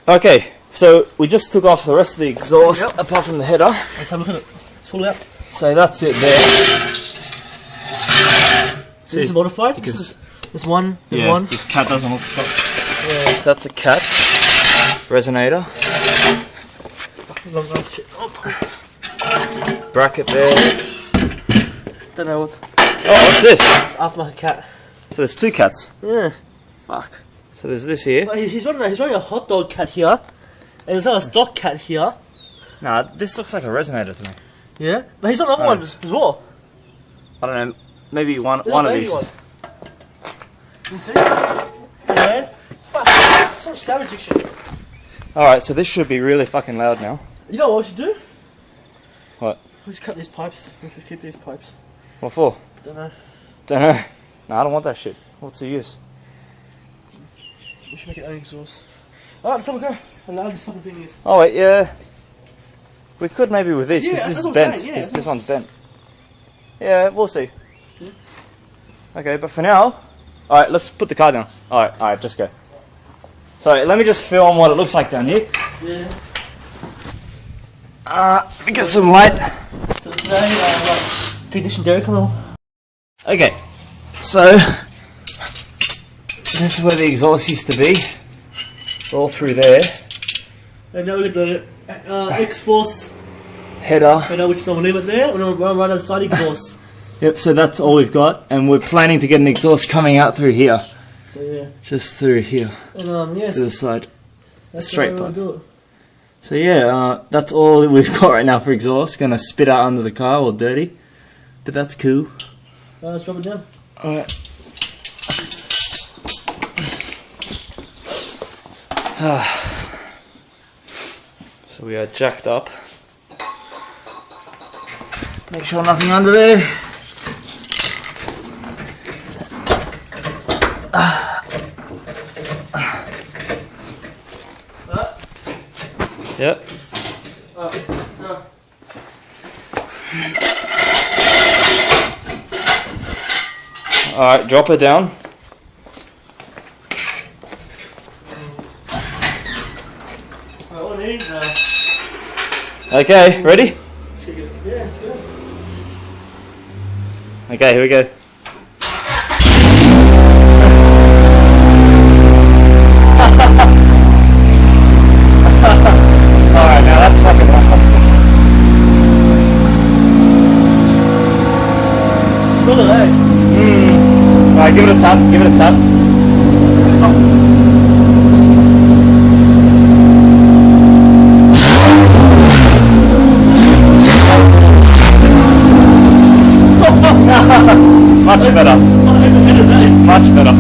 Okay, so we just took off the rest of the exhaust, apart from the header. Let's have a look at it. Let's pull it out. So that's it there. This is modified. This one. This cat doesn't look stuck. Yeah, so that's a cat resonator. Bracket there. Don't know what. Oh, what's this? It's aftermarket cat. So there's two cats. Yeah. Fuck. So there's this here. But he's running a hot dog cat here, and there's not a stock cat here. Nah, this looks like a resonator to me. Yeah, but he's on the other one as well. I don't know. Maybe one of these. Man, fuck, so much savage shit. Alright, so this should be really fucking loud now. You know what we should do? What? We should cut these pipes. We should keep these pipes. What for? Don't know. Don't know. Nah, I don't want that shit. What's the use? We should make it own exhaust. Alright, let's have a go. How loud this fucking thing is. Oh wait, yeah. We could maybe with this, because Yeah, this is that's what I'm bent. saying, yeah. This one's bent. Yeah, we'll see. Yeah. Okay, but for now, alright, let's put the car down. Alright, just go. Sorry, let me just film what it looks like down here. Yeah. Let me get some light. So today, technician Derek, come on. Okay, so this is where the exhaust used to be. All through there. And now we've got the XForce Header. header, which is on, we'll leave it there. We're going to run out side exhaust. Yep, so that's all we've got, and we're planning to get an exhaust coming out through here. So yeah. Just through here, And yes. to the side. That's straight the way pipe. we'll do it. So yeah, that's all that we've got right now for exhaust. Gonna spit out under the car, all dirty. But that's cool. Let's drop it down. Alright. So we are jacked up. Make sure nothing under there. Yep. Alright, drop it down. Okay, ready? Yeah, it's good. Okay, here we go. Alright, now that's fucking loud. Still alive. Alright, give it a tap, give it a tap. Much better. Much better.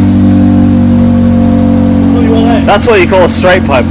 That's what you call a straight pipe.